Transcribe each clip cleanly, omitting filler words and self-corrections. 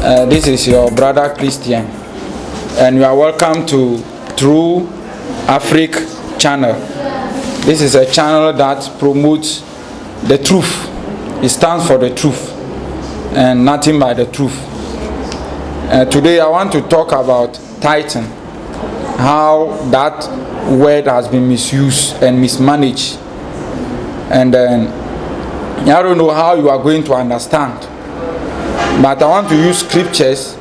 This is your brother Christian, and you are welcome to True Africa channel. This is a channel that promotes the truth. It stands for the truth and nothing but the truth. Today I want to talk about tithing, how that word has been misused and mismanaged, and then I don't know how you are going to understand. But I want to use scriptures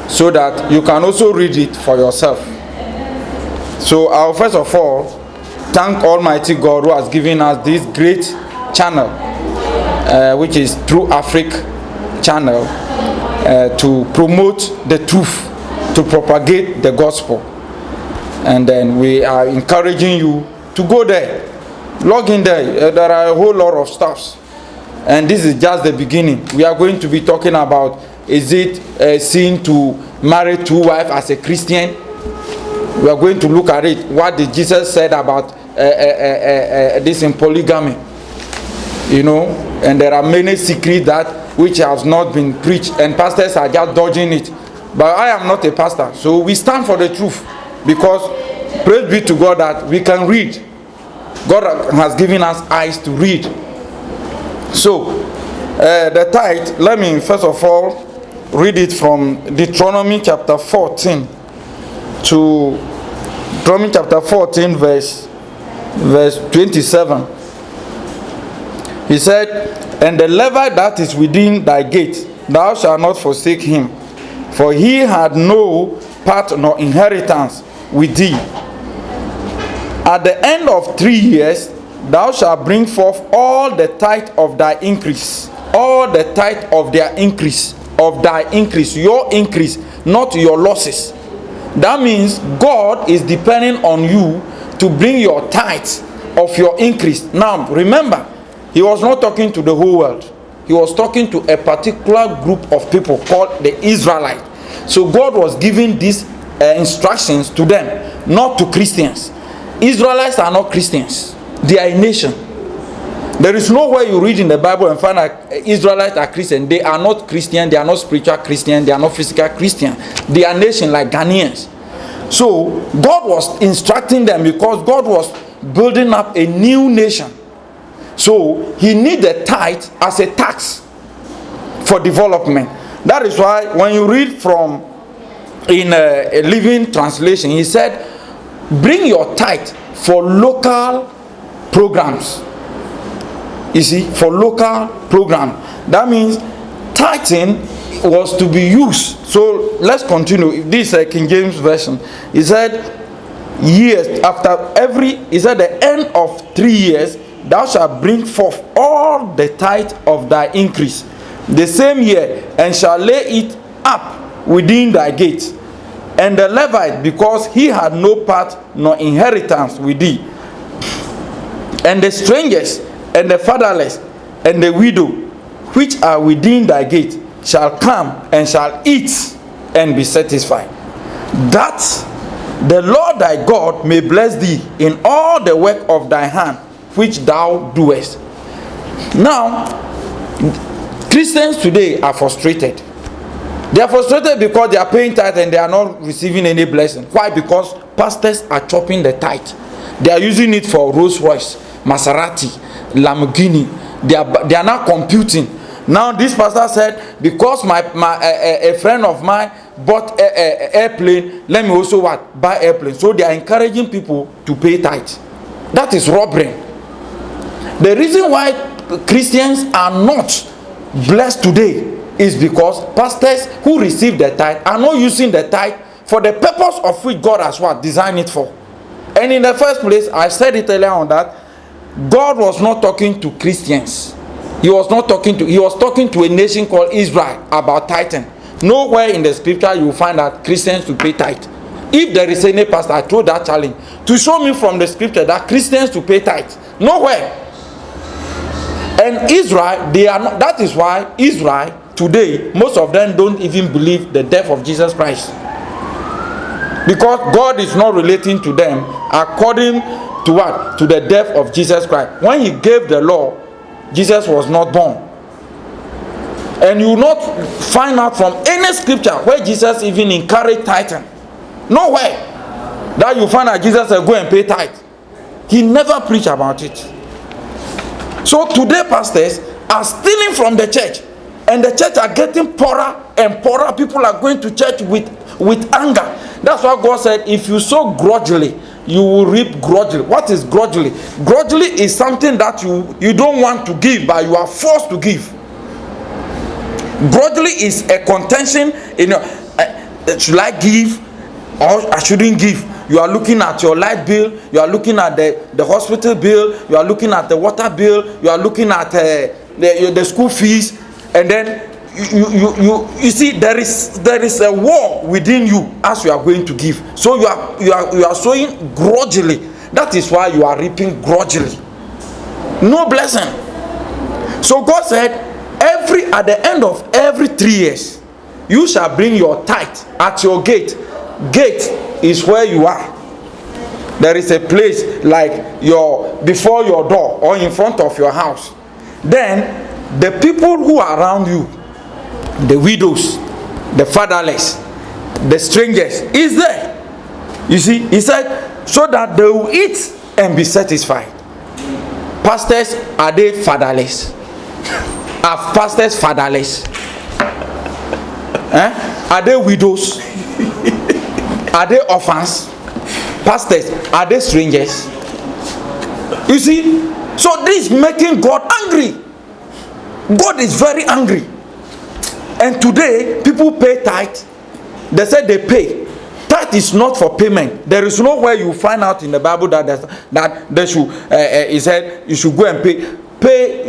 so that you can also read it for yourself. So I'll first of all thank Almighty God who has given us this great channel, which is True Africa channel, to promote the truth, to propagate the gospel. And then we are encouraging you to go there, log in there. There are a whole lot of stuffs. And this is just the beginning. We are going to be talking about, is it a sin to marry two wives as a Christian? We are going to look at it. What did Jesus said about this in polygamy? You know, and there are many secrets that which has not been preached, and pastors are just dodging it. But I am not a pastor, so we stand for the truth, because praise be to God that we can read. God has given us eyes to read. So, the tithe, let me first of all read it from Deuteronomy chapter 14 to Deuteronomy chapter 14 verse 27. He said, "And the Levite that is within thy gate, thou shalt not forsake him, for he had no part nor inheritance with thee. At the end of 3 years, thou shalt bring forth all the tithe of thy increase." All the tithe of their increase, of thy increase, your increase, not your losses. That means God is depending on you to bring your tithe of your increase. Now remember, he was not talking to the whole world. He was talking to a particular group of people called the Israelites. So God was giving these instructions to them, not to Christians. Israelites are not Christians. They are a nation. There is nowhere you read in the Bible and find that Israelites are Christian. They are not Christian. They are not spiritual Christian. They are not physical Christian. They are a nation like Ghanaians. So God was instructing them because God was building up a new nation. So he needed tithe as a tax for development. That is why when you read from in a Living Translation, he said, "Bring your tithe for local programs." You see, for local program. That means tithing was to be used. So let's continue. This is King James version. He said, "Years after every," he said, "the end of 3 years, thou shalt bring forth all the tithe of thy increase the same year, and shall lay it up within thy gates. And the Levite, because he had no part nor inheritance with thee, and the strangers, and the fatherless, and the widow, which are within thy gate, shall come and shall eat and be satisfied. That the Lord thy God may bless thee in all the work of thy hand, which thou doest." Now, Christians today are frustrated. They are frustrated because they are paying tithe and they are not receiving any blessing. Why? Because pastors are chopping the tithe. They are using it for Rolls Royce, Maserati, Lamborghini. They are now computing. Now this pastor said, because a friend of mine bought a airplane, let me also what? Buy airplane. So they are encouraging people to pay tithe. That is robbery. The reason why Christians are not blessed today is because pastors who receive the tithe are not using the tithe for the purpose of which God has what? Designed it for. And in the first place, I said it earlier on that God was not talking to Christians. He was talking to a nation called Israel about tithing. Nowhere in the scripture you will find that Christians to pay tithe. If there is any pastor, I throw that challenge to show me from the scripture that Christians to pay tithe. Nowhere. And Israel, they are not. That is why Israel today, most of them don't even believe the death of Jesus Christ, because God is not relating to them according to what? To the death of Jesus Christ. When he gave the law, Jesus was not born. And you will not find out from any scripture where Jesus even encouraged tithing. Nowhere that you find that Jesus said, go and pay tithe. He never preached about it. So today pastors are stealing from the church, and the church are getting poorer and poorer. People are going to church with anger. That's why God said, if you sow grudgingly, you will reap grudgingly. What is grudgingly? Grudgingly is something that you don't want to give, but you are forced to give. Grudgingly is a contention in your, should I give or I shouldn't give? You are looking at your light bill, you are looking at the hospital bill, you are looking at the water bill, you are looking at the school fees, and then you see there is a war within you as you are going to give. So you are sowing grudgingly. That is why you are reaping grudgingly. No blessing. So God said, at the end of every 3 years, you shall bring your tithe at your gate. Gate is where you are. There is a place like before your door or in front of your house. Then the people who are around you, the widows, the fatherless, the strangers, is there. You see, he said, so that they will eat and be satisfied. Pastors, are they fatherless? Are pastors fatherless? Are they widows? Are they orphans? Pastors, are they strangers? You see, so this is making God angry. God is very angry. And today, people pay tithe. They say they pay. Tithe is not for payment. There is nowhere you find out in the Bible that they should, he said, you should go and pay.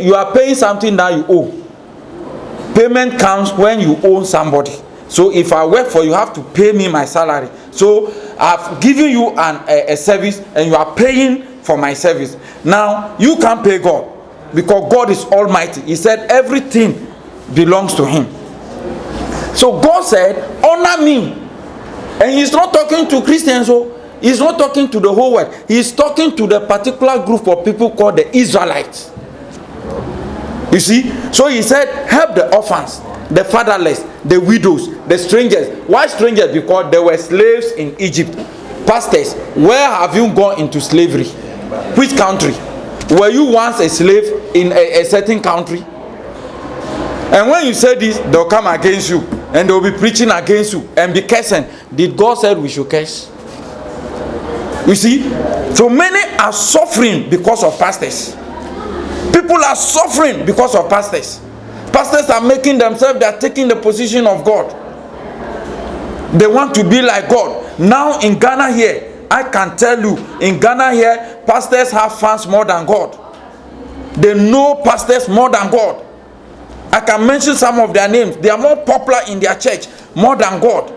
You are paying something that you owe. Payment comes when you owe somebody. So if I work for you, you have to pay me my salary. So I've given you a service and you are paying for my service. Now you can't pay God because God is almighty. He said everything belongs to him. So God said, honor me. And he's not talking to Christians. So he's not talking to the whole world. He's talking to the particular group of people called the Israelites. You see? So he said, help the orphans, the fatherless, the widows, the strangers. Why strangers? Because there were slaves in Egypt. Pastors, where have you gone into slavery? Which country? Were you once a slave in a certain country? And when you say this, they'll come against you and they'll be preaching against you and be cursing. Did God say we should curse? You see? So many are suffering because of pastors. People are suffering because of pastors. Pastors are making themselves, they are taking the position of God. They want to be like God. Now in Ghana here, I can tell you, in Ghana here, pastors have fans more than God. They know pastors more than God. I can mention some of their names. They are more popular in their church more than God.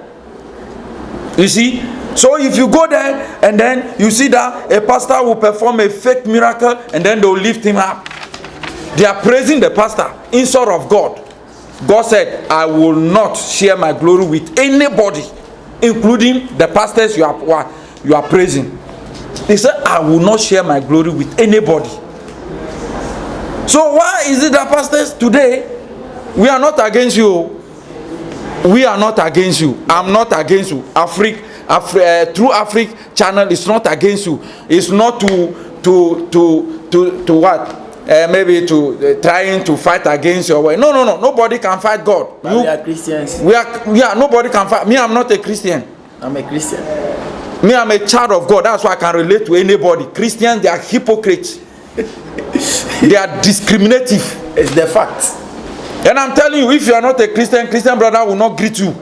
You see? So if you go there and then you see that a pastor will perform a fake miracle and then they'll lift him up. They are praising the pastor instead of God. God said, I will not share my glory with anybody, including the pastors you are praising. He said, I will not share my glory with anybody. So why is it that pastors today, we are not against you? We are not against you. I'm not against you. Through Africa channel is not against you. It's not to what? Maybe to trying to fight against your way. No. Nobody can fight God. But we are Christians. Nobody can fight. Me, I'm not a Christian. I'm a Christian. Me, I'm a child of God. That's why I can relate to anybody. Christians, they are hypocrites. They are discriminative. It's the fact. And I'm telling you, if you are not a Christian brother will not greet you.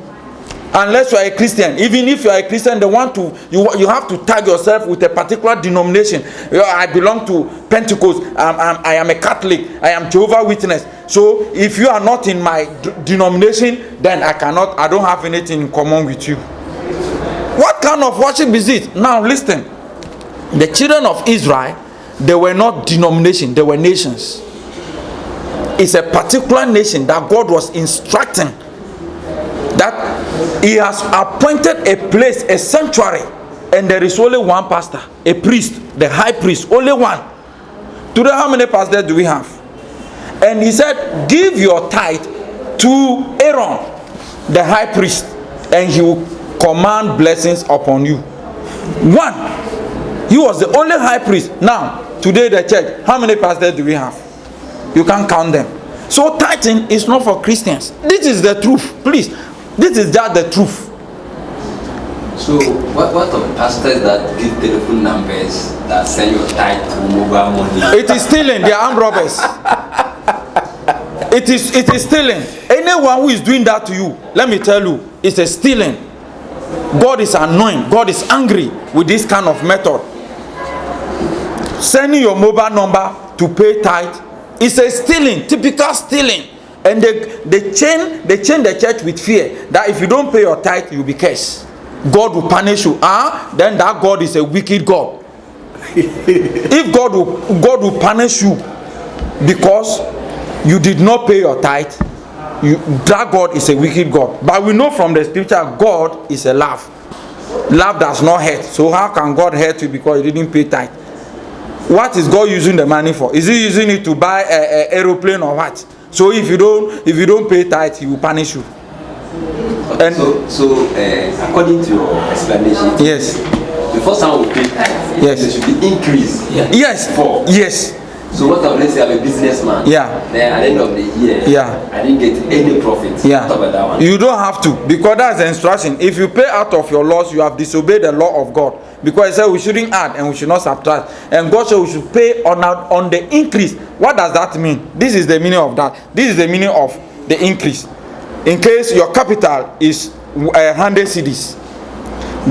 Unless you are a Christian. Even if you are a Christian, you have to tag yourself with a particular denomination. I belong to Pentecost. I am a Catholic. I am Jehovah's Witness. So if you are not in my denomination, then I don't have anything in common with you. What kind of worship is it? Now listen. The children of Israel, they were not denomination, they were nations. It's a particular nation that God was instructing, that he has appointed a place, a sanctuary, and there is only one pastor, a priest, the high priest, only one. Today, how many pastors do we have? And he said, give your tithe to Aaron, the high priest, and he will command blessings upon you. One, he was the only high priest. Now, today the church, how many pastors do we have? You can't count them. So tithing is not for Christians. This is the truth. Please, this is just the truth. So what of pastors that give telephone numbers that send your tithe to mobile money? It is stealing. They are armed robbers. It is stealing. Anyone who is doing that to you, let me tell you, it's a stealing. God is annoying. God is angry with this kind of method. Sending your mobile number to pay tithe is a stealing, typical stealing. And they chain the church with fear that if you don't pay your tithe, you'll be cursed. God will punish you. Then that God is a wicked God. If God will punish you because you did not pay your tithe, that God is a wicked God. But we know from the scripture, God is a love. Love does not hurt. So how can God hurt you because you didn't pay tithe? What is God using the money for? Is he using it to buy an aeroplane or what? So if you don't pay tithe, he will punish you. And so according to your explanation, yes, before someone will pay tithe, yes, there should be increase. Yes. Yes. So what if, let's say I'm a businessman? Yeah. Then at the end of the year, yeah, I didn't get any profit. Yeah. What about that one? You don't have to, because that's the instruction. If you pay out of your loss, you have disobeyed the law of God. Because he said we shouldn't add and we should not subtract. And God said we should pay on the increase. What does that mean? This is the meaning of that. This is the meaning of the increase. In case your capital is 100 cedis,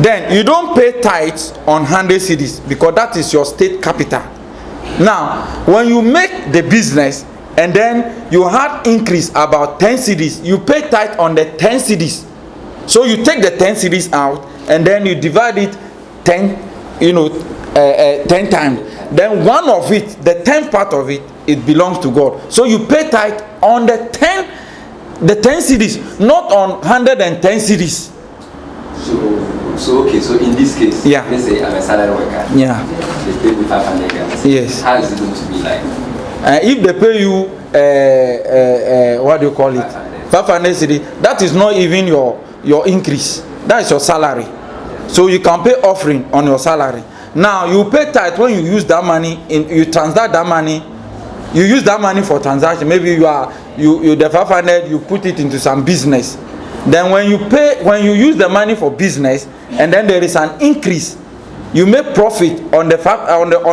then you don't pay tithes on 100 cedis because that is your state capital. Now, when you make the business and then you had increase about 10 cedis, you pay tithe on the 10 cedis. So you take the 10 cedis out and then you divide it 10 times. Then one of it, the 10th part of it, it belongs to God. So you pay tithe on the 10 cedis, not on 110 cedis. So in this case, yeah, let's say I'm a salary worker. Yeah. They pay me 500 Ghana. Yes. How is it going to be like? If they pay you, what do you call it? 500 cedis. That is not even your increase. That is your salary. So you can pay offering on your salary. Now you pay tithe when you use that money. You transact that money. You use that money for transaction. Maybe you the 500, you put it into some business. Then when you use the money for business, and then there is an increase, you make profit on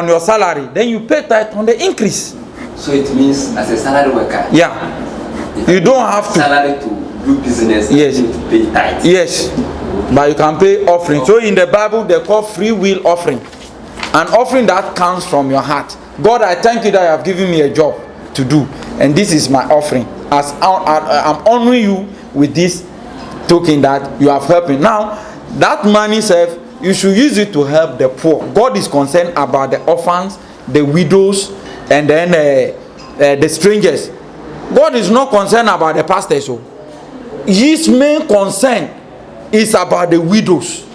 your salary. Then you pay tithe on the increase. So it means as a salary worker, yeah, you don't have to salary to do business. Yes, you need to pay tithe. Yes, but you can pay offering. So in the Bible they call free will offering, an offering that comes from your heart. God, I thank you that you have given me a job to do, and this is my offering. As I'm honoring you with this token that you have helped me. Now that money self, you should use it to help the poor. God is concerned about the orphans, the widows, and then the strangers. God is not concerned about the pastors. So his main concern is about the widows,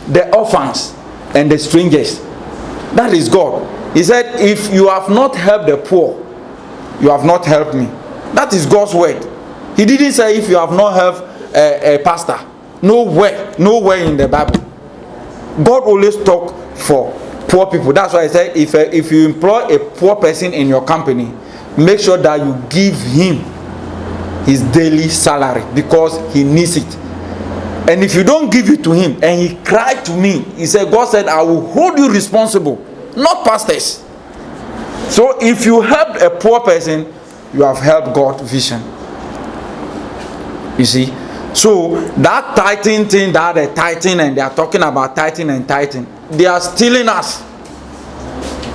the orphans, and the strangers. That is God. He said, if you have not helped the poor, you have not helped me. That is God's word. He didn't say if you have not helped a pastor. Nowhere in the Bible. God always talk for poor people. That's why I said if you employ a poor person in your company, make sure that you give him his daily salary because he needs it. And if you don't give it to him, and he cried to me, he said, God said, I will hold you responsible, not pastors. So if you help a poor person, you have helped God's vision. You see? So that tithing thing, that they're tithing and they are talking about tithing and tithing, they are stealing us.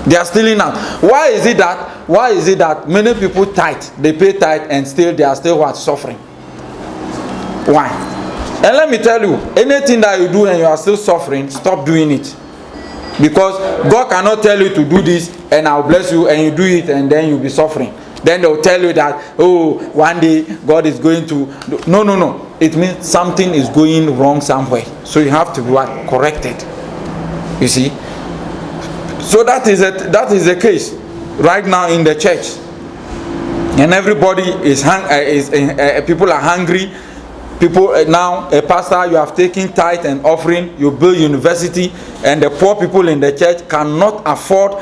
They are stealing us. Why is it that many people tithe, they pay tithe, and still they are still what? Suffering? Why? And let me tell you, anything that you do and you are still suffering, stop doing it. Because God cannot tell you to do this and I'll bless you, and you do it and then you'll be suffering. Then they'll tell you that, oh, one day God is going to do. No. It means something is going wrong somewhere. So you have to be what? Corrected. You see? So that is the case right now in the church. and everybody people are hungry. People now, a pastor, you have taken tithe and offering, you build university, and the poor people in the church cannot afford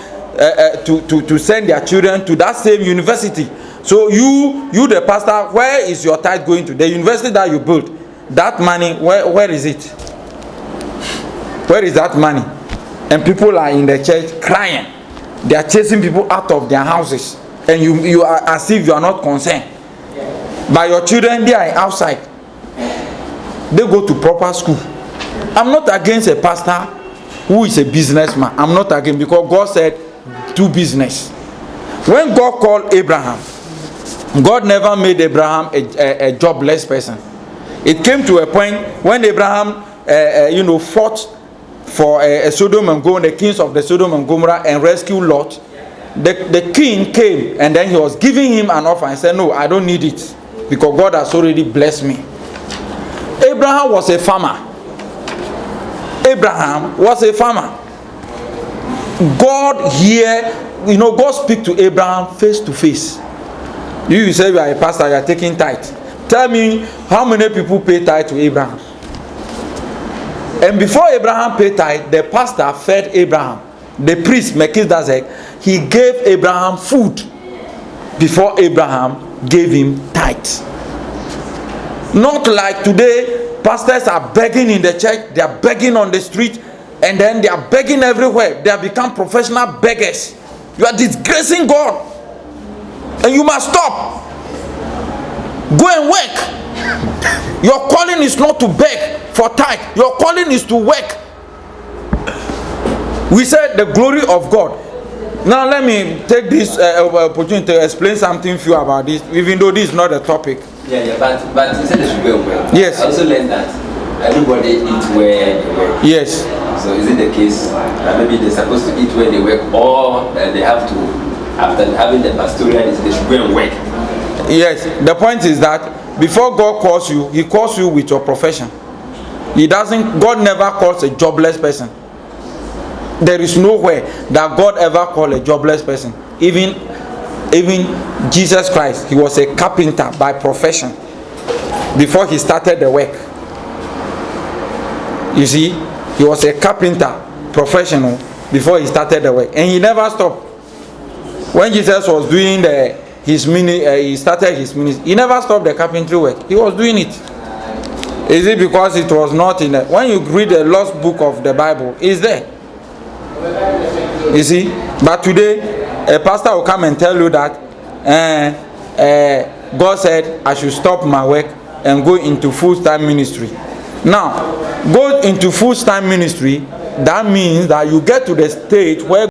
to send their children to that same university. So you the pastor, where is your tithe going to? The university that you built, that money, where is it? Where is that money? And people are in the church crying. They are chasing people out of their houses, and you are as if you are not concerned. But your children, they are outside. They go to proper school. I'm not against a pastor who is a businessman. I'm not against, because God said do business. When God called Abraham, God never made Abraham a jobless person. It came to a point when Abraham fought for Sodom and Gomorrah, the kings of the Sodom and Gomorrah, and rescued Lot. The king came, and then he was giving him an offer and said, no, I don't need it, because God has already blessed me. Abraham was a farmer. Abraham was a farmer. God here, God speak to Abraham face to face. You say you are a pastor, you are taking tithe. Tell me how many people pay tithe to Abraham? And before Abraham paid tithe, the pastor fed Abraham. The priest Melchizedek, he gave Abraham food before Abraham gave him tithe. Not like today, pastors are begging in the church, they are begging on the street, and then they are begging everywhere. They have become professional beggars. You are disgracing God, and you must stop. Go and work. Your calling is not to beg for tithe. Your calling is to work. We said the glory of God. Now let me take this opportunity to explain something few about this, even though this is not a topic. Yeah, but you said they should go well. Yes. I also learned that everybody eats where they work. Yes. So is it the case that maybe they're supposed to eat where they work, or they have to, after having the pastoral, they should go and work? Yes. The point is that before God calls you, He calls you with your profession. God never calls a jobless person. There is nowhere that God ever called a jobless person. Even Jesus Christ, He was a carpenter by profession before He started the work. You see, He was a carpenter professional before He started the work, and He never stopped. When Jesus was doing his ministry, He started His ministry, He never stopped the carpentry work. He was doing it. Is it because it was not in when you read the lost book of the Bible, it's there. You see, but today a pastor will come and tell you that God said I should stop my work and go into full-time ministry. Now, go into full-time ministry, that means that you get to the stage where